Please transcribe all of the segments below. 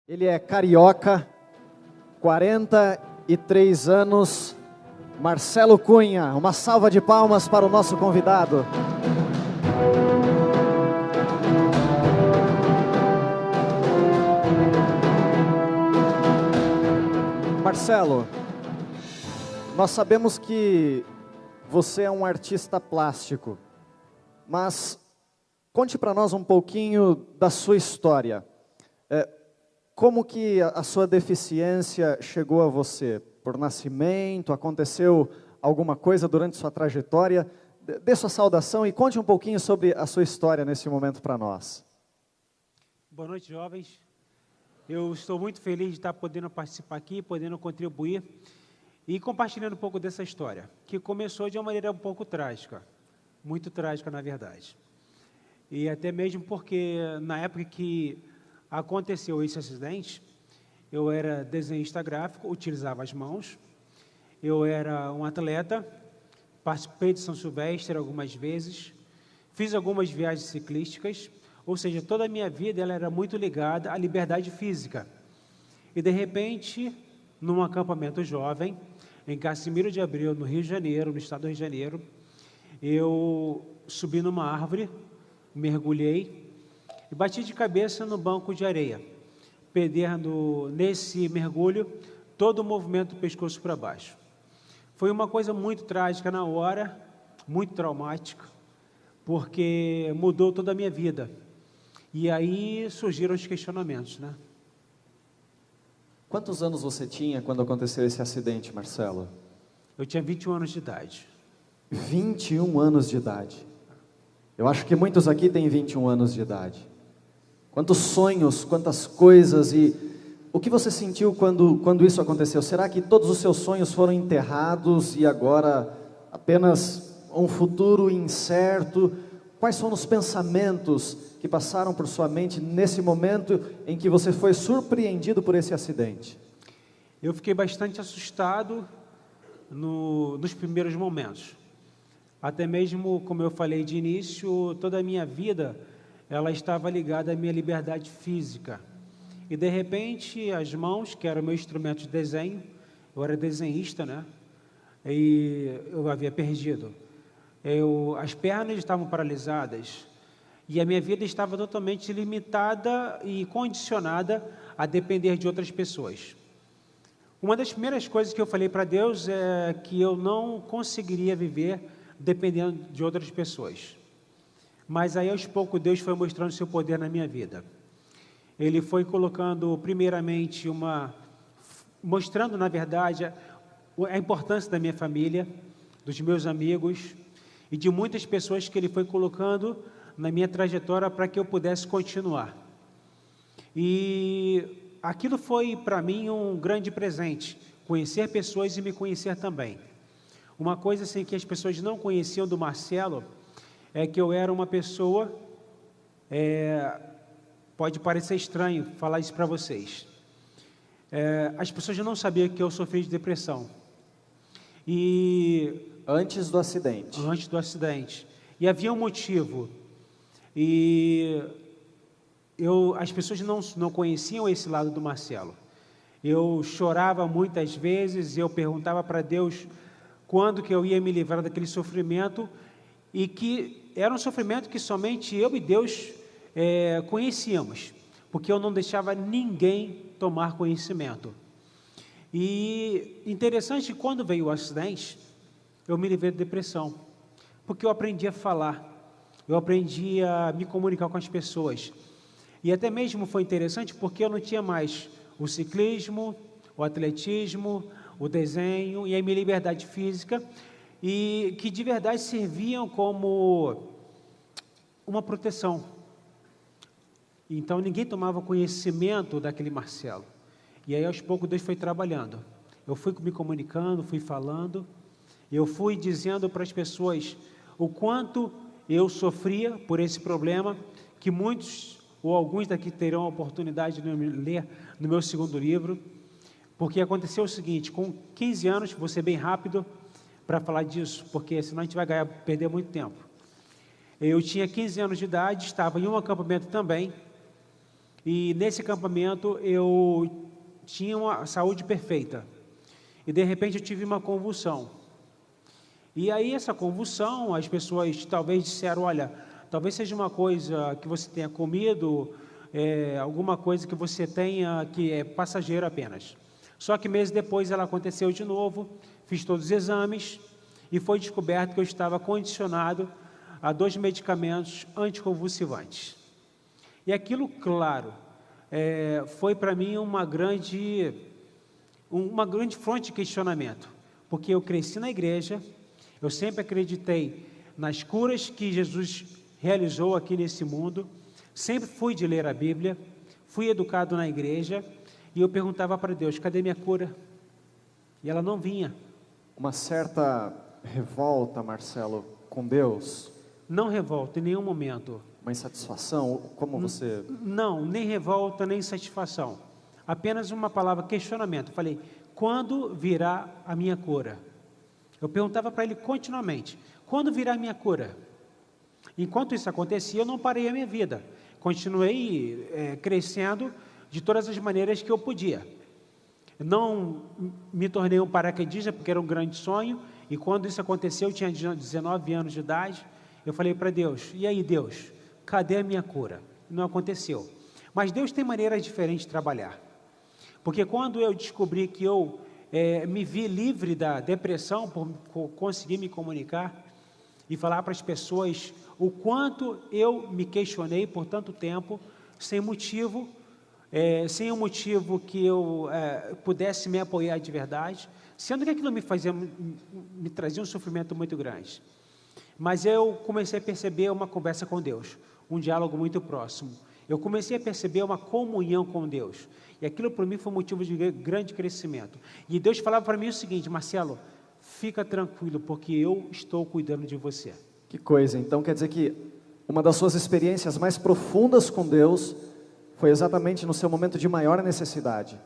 Ele é carioca, 43 anos, Marcelo Cunha. Uma salva de palmas para o nosso convidado. Marcelo, nós sabemos que você é um artista plástico, mas conte para nós um pouquinho da sua história. Como que a sua deficiência chegou a você? Por nascimento? Aconteceu alguma coisa durante sua trajetória? Dê sua saudação e conte um pouquinho sobre a sua história nesse momento para nós. Boa noite, jovens. Eu estou muito feliz de estar podendo participar aqui, podendo contribuir e compartilhando um pouco dessa história, que começou de uma maneira um pouco trágica, muito trágica, na verdade. E até mesmo porque, na época que aconteceu esse acidente, eu era desenhista gráfico, utilizava as mãos, eu era um atleta, participei de São Silvestre algumas vezes, fiz algumas viagens ciclísticas, ou seja, toda a minha vida ela era muito ligada à liberdade física. E, de repente, num acampamento jovem, em Casimiro de Abreu, no Rio de Janeiro, no estado do Rio de Janeiro, eu subi numa árvore, mergulhei e bati de cabeça no banco de areia, perdendo nesse mergulho todo o movimento do pescoço para baixo. Foi uma coisa muito trágica na hora, muito traumática, porque mudou toda a minha vida. E aí surgiram os questionamentos, né? Quantos anos você tinha quando aconteceu esse acidente, Marcelo? Eu tinha 21 anos de idade. 21 anos de idade. Eu acho que muitos aqui têm 21 anos de idade. Quantos sonhos, quantas coisas, e o que você sentiu quando isso aconteceu? Será que todos os seus sonhos foram enterrados e agora apenas um futuro incerto? Quais foram os pensamentos que passaram por sua mente nesse momento em que você foi surpreendido por esse acidente? Eu fiquei bastante assustado nos primeiros momentos. Até mesmo, como eu falei de início, toda a minha vida ela estava ligada à minha liberdade física. E, de repente, as mãos, que era o meu instrumento de desenho, eu era desenhista, né? E eu havia perdido. As pernas estavam paralisadas e a minha vida estava totalmente limitada e condicionada a depender de outras pessoas. Uma das primeiras coisas que eu falei para Deus é que eu não conseguiria viver dependendo de outras pessoas. Mas aí, aos poucos, Deus foi mostrando seu poder na minha vida. Ele foi colocando, primeiramente, mostrando, na verdade, a importância da minha família, dos meus amigos e de muitas pessoas que Ele foi colocando na minha trajetória para que eu pudesse continuar. E aquilo foi, para mim, um grande presente, conhecer pessoas e me conhecer também. Uma coisa assim que as pessoas não conheciam do Marcelo é que eu era uma pessoa, pode parecer estranho falar isso para vocês, as pessoas não sabiam que eu sofri de depressão. E antes do acidente? Antes do acidente. E havia um motivo. E as pessoas não conheciam esse lado do Marcelo. Eu chorava muitas vezes, eu perguntava para Deus quando que eu ia me livrar daquele sofrimento, e que era um sofrimento que somente eu e Deus conhecíamos, porque eu não deixava ninguém tomar conhecimento. E interessante, quando veio o acidente, eu me livrei da depressão, porque eu aprendi a falar, eu aprendi a me comunicar com as pessoas, e até mesmo foi interessante porque eu não tinha mais o ciclismo, o atletismo, o desenho e a minha liberdade física, e que de verdade serviam como uma proteção. Então ninguém tomava conhecimento daquele Marcelo. E aí, aos poucos, Deus foi trabalhando. Eu fui me comunicando, fui falando, eu fui dizendo para as pessoas o quanto eu sofria por esse problema, que muitos ou alguns daqui terão a oportunidade de ler no meu segundo livro, porque aconteceu o seguinte: com 15 anos, vou ser bem rápido para falar disso, porque senão a gente vai perder muito tempo. Eu tinha 15 anos de idade, estava em um acampamento também, E nesse acampamento eu tinha uma saúde perfeita. E de repente eu tive uma convulsão. E aí essa convulsão, as pessoas talvez disseram, olha, talvez seja uma coisa que você tenha comido, alguma coisa que você tenha que é passageiro apenas. Só que meses depois ela aconteceu de novo, fiz todos os exames e foi descoberto que eu estava condicionado a 2 medicamentos anticonvulsivantes. E aquilo, claro, foi para mim uma grande fonte de questionamento, porque eu cresci na igreja, eu sempre acreditei nas curas que Jesus realizou aqui nesse mundo, sempre fui de ler a Bíblia, fui educado na igreja, e eu perguntava para Deus, cadê minha cura? E ela não vinha. Uma certa revolta, Marcelo, com Deus? Não revolta em nenhum momento. Uma insatisfação? Como você... Não, nem revolta, nem insatisfação. Apenas uma palavra, questionamento. Eu falei, quando virá a minha cura? Eu perguntava para ele continuamente, quando virá a minha cura? Enquanto isso acontecia, eu não parei a minha vida. Continuei crescendo de todas as maneiras que eu podia. Não me tornei um paraquedista, porque era um grande sonho, e quando isso aconteceu, eu tinha 19 anos de idade, eu falei para Deus, e aí Deus, cadê a minha cura? Não aconteceu. Mas Deus tem maneiras diferentes de trabalhar. Porque quando eu descobri que eu me vi livre da depressão, por conseguir me comunicar e falar para as pessoas o quanto eu me questionei por tanto tempo, sem motivo, sem um motivo que eu pudesse me apoiar de verdade, sendo que aquilo me trazia um sofrimento muito grande. Mas eu comecei a perceber uma conversa com Deus, um diálogo muito próximo. Eu comecei a perceber uma comunhão com Deus. E aquilo para mim foi motivo de grande crescimento. E Deus falava para mim o seguinte, Marcelo, fica tranquilo, porque eu estou cuidando de você. Que coisa, então quer dizer que uma das suas experiências mais profundas com Deus foi exatamente no seu momento de maior necessidade.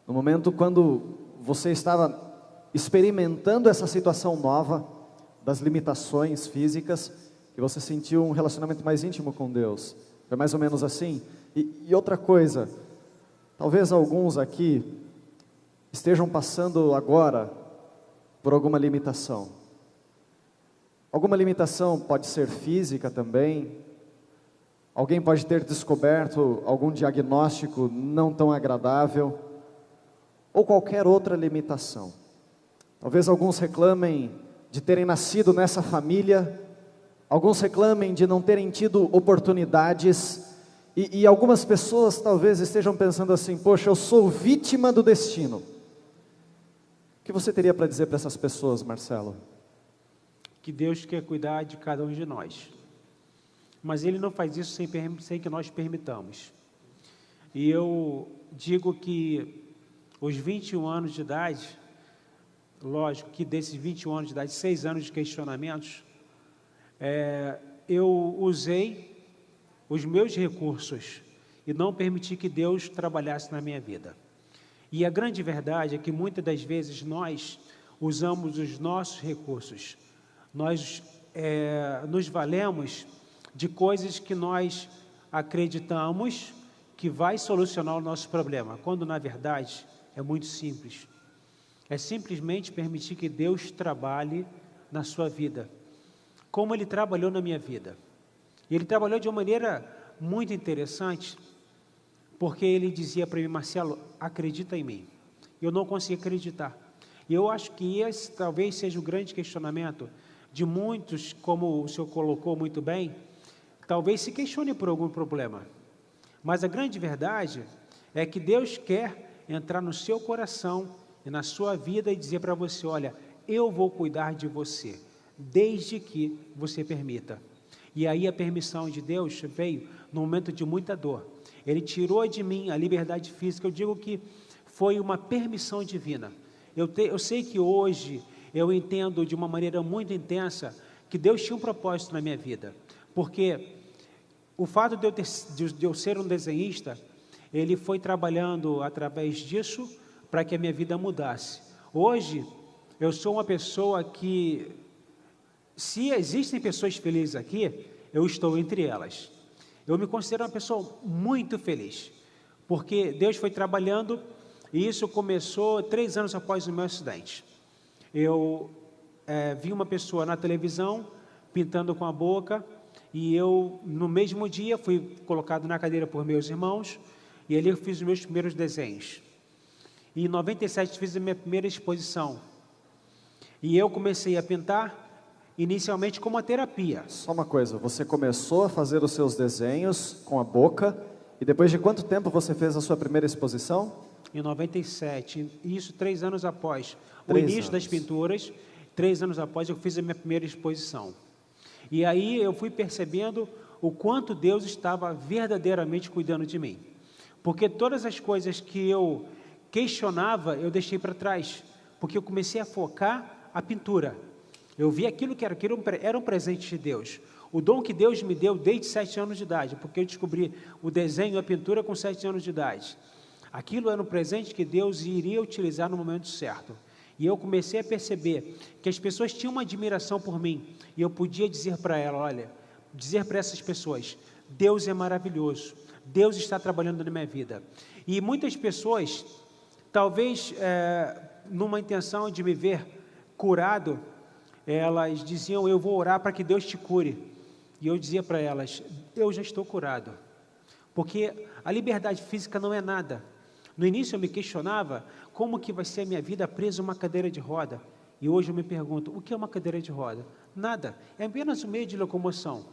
No momento quando você estava experimentando essa situação nova, das limitações físicas, que você sentiu um relacionamento mais íntimo com Deus. Foi mais ou menos assim? E outra coisa, talvez alguns aqui estejam passando agora por alguma limitação. Alguma limitação pode ser física também. Alguém pode ter descoberto algum diagnóstico não tão agradável, ou qualquer outra limitação. Talvez alguns reclamem de terem nascido nessa família, alguns reclamem de não terem tido oportunidades, e algumas pessoas talvez estejam pensando assim, poxa, eu sou vítima do destino. O que você teria para dizer para essas pessoas, Marcelo? Que Deus quer cuidar de cada um de nós. Mas Ele não faz isso sem que nós permitamos. E eu digo que os 21 anos de idade, lógico que desses 21 anos de idade, 6 anos de questionamentos, eu usei os meus recursos e não permiti que Deus trabalhasse na minha vida. E a grande verdade é que muitas das vezes nós usamos os nossos recursos, nós nos valemos de coisas que nós acreditamos que vai solucionar o nosso problema, quando na verdade é muito simples. É simplesmente permitir que Deus trabalhe na sua vida, como Ele trabalhou na minha vida. E Ele trabalhou de uma maneira muito interessante, porque Ele dizia para mim, Marcelo, acredita em mim. Eu não conseguia acreditar. E eu acho que esse talvez seja o grande questionamento de muitos, como o senhor colocou muito bem, talvez se questione por algum problema. Mas a grande verdade é que Deus quer entrar no seu coração e na sua vida e dizer para você, olha, eu vou cuidar de você, desde que você permita. E aí a permissão de Deus veio no momento de muita dor. Ele tirou de mim a liberdade física. Eu digo que foi uma permissão divina. Eu sei que hoje eu entendo de uma maneira muito intensa que Deus tinha um propósito na minha vida. Porque o fato de eu ser um desenhista, Ele foi trabalhando através disso para que a minha vida mudasse. Hoje, eu sou uma pessoa que, se existem pessoas felizes aqui, eu estou entre elas. Eu me considero uma pessoa muito feliz. porque Deus foi trabalhando, e isso começou 3 anos após o meu acidente. Eu vi uma pessoa na televisão pintando com a boca, e eu, no mesmo dia, fui colocado na cadeira por meus irmãos, e ali eu fiz os meus primeiros desenhos. E em 97 fiz a minha primeira exposição. E eu comecei a pintar, inicialmente como uma terapia. Só uma coisa, você começou a fazer os seus desenhos com a boca, e depois de quanto tempo você fez a sua primeira exposição? Em 97, isso 3 anos após o 3 início das anos. pinturas, 3 anos após eu fiz a minha primeira exposição. E aí eu fui percebendo o quanto Deus estava verdadeiramente cuidando de mim. Porque todas as coisas que eu questionava, eu deixei para trás. Porque eu comecei a focar a pintura. Eu vi aquilo que era um presente de Deus. O dom que Deus me deu desde 7 anos de idade. Porque eu descobri o desenho e a pintura com 7 anos de idade. Aquilo era um presente que Deus iria utilizar no momento certo. E eu comecei a perceber que as pessoas tinham uma admiração por mim. E eu podia dizer para ela, olha, dizer para essas pessoas, Deus é maravilhoso. Deus está trabalhando na minha vida. E muitas pessoas, talvez numa intenção de me ver curado, elas diziam, eu vou orar para que Deus te cure. E eu dizia para elas, eu já estou curado. Porque a liberdade física não é nada. No início eu me questionava, como que vai ser a minha vida presa a uma cadeira de roda? E hoje eu me pergunto, o que é uma cadeira de roda? Nada, é apenas um meio de locomoção.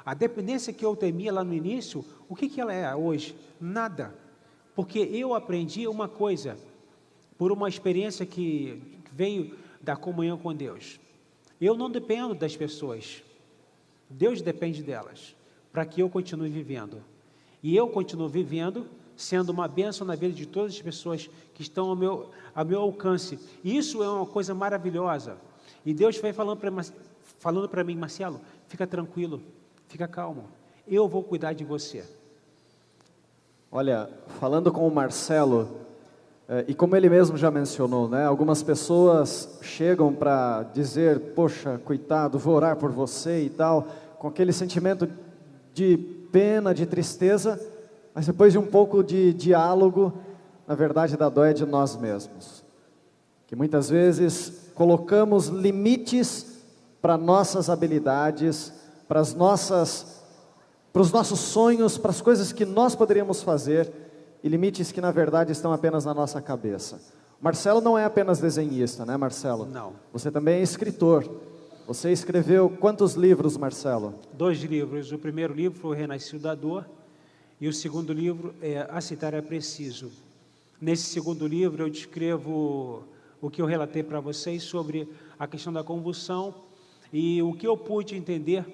A dependência que eu temia lá no início, o que ela é hoje? Nada. Porque eu aprendi uma coisa, por uma experiência que veio da comunhão com Deus. Eu não dependo das pessoas, Deus depende delas, para que eu continue vivendo. E eu continuo vivendo, sendo uma bênção na vida de todas as pessoas que estão ao meu alcance. Isso é uma coisa maravilhosa. E Deus foi falando para mim, Marcelo, fica tranquilo, fica calmo, eu vou cuidar de você. Olha, falando com o Marcelo, e como ele mesmo já mencionou, né, algumas pessoas chegam para dizer, poxa, coitado, vou orar por você e tal, com aquele sentimento de pena, de tristeza, mas depois de um pouco de diálogo, na verdade, da dó é de nós mesmos. Que muitas vezes colocamos limites para nossas habilidades, para os nossos sonhos, para as coisas que nós poderíamos fazer, e limites que na verdade estão apenas na nossa cabeça. Marcelo não é apenas desenhista, né, Marcelo? Não. Você também é escritor. Você escreveu quantos livros, Marcelo? 2 livros. O primeiro livro foi O Renascido da Dor, e o segundo livro é Aceitar é Preciso. Nesse segundo livro eu descrevo o que eu relatei para vocês sobre a questão da convulsão e o que eu pude entender,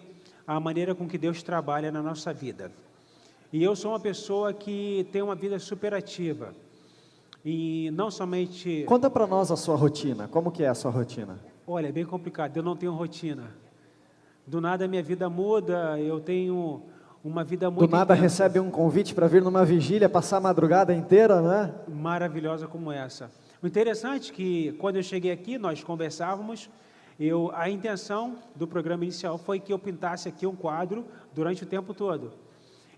a maneira com que Deus trabalha na nossa vida. E eu sou uma pessoa que tem uma vida superativa. E não somente... Conta para nós a sua rotina, como que é a sua rotina? Olha, é bem complicado, eu não tenho rotina. Do nada a minha vida muda, eu tenho uma vida muito... Do nada intensa, recebe um convite para vir numa vigília, passar a madrugada inteira, né? maravilhosa como essa. O interessante é que quando eu cheguei aqui, nós conversávamos, a intenção do programa inicial foi que eu pintasse aqui um quadro durante o tempo todo.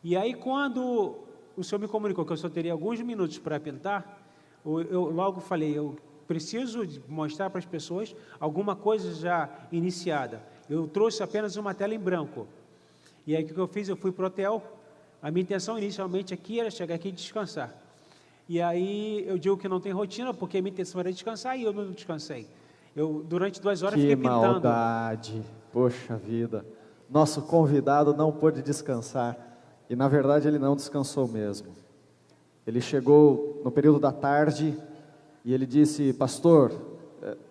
E aí quando o senhor me comunicou que eu só teria alguns minutos para pintar, eu logo falei, eu preciso mostrar para as pessoas alguma coisa já iniciada. Eu trouxe apenas uma tela em branco. E aí o que eu fiz? Eu fui para o hotel. A minha intenção inicialmente aqui era chegar aqui e descansar. E aí eu digo que não tem rotina, porque a minha intenção era descansar e eu não descansei. Eu durante 2 horas fiquei pintando. Que maldade, poxa vida. Nosso convidado não pôde descansar. E na verdade ele não descansou mesmo. Ele chegou no período da tarde e ele disse, pastor,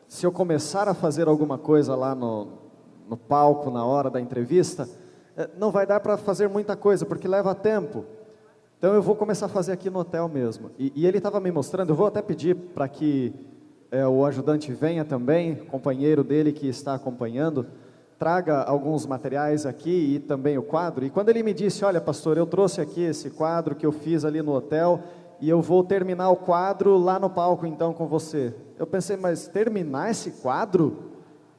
se eu começar a fazer alguma coisa lá no palco, na hora da entrevista, não vai dar para fazer muita coisa, porque leva tempo. Então eu vou começar a fazer aqui no hotel mesmo. E ele estava me mostrando, eu vou até pedir para que o ajudante venha também, companheiro dele que está acompanhando, traga alguns materiais aqui e também o quadro. E quando ele me disse, olha pastor, eu trouxe aqui esse quadro que eu fiz ali no hotel e eu vou terminar o quadro lá no palco então com você. Eu pensei, mas terminar esse quadro?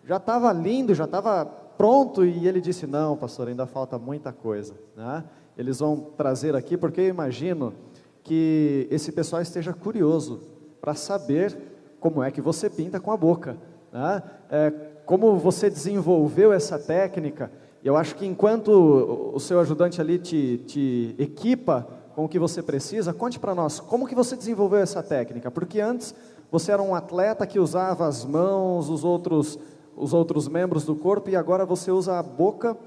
Já estava lindo, já estava pronto. E ele disse, não pastor, ainda falta muita coisa, né? Eles vão trazer aqui, porque eu imagino que esse pessoal esteja curioso para saber como é que você pinta com a boca, né? Como você desenvolveu essa técnica. Eu acho que enquanto o seu ajudante ali te equipa com o que você precisa, conte para nós, como que você desenvolveu essa técnica? Porque antes você era um atleta que usava as mãos, os outros membros do corpo, e agora você usa a boca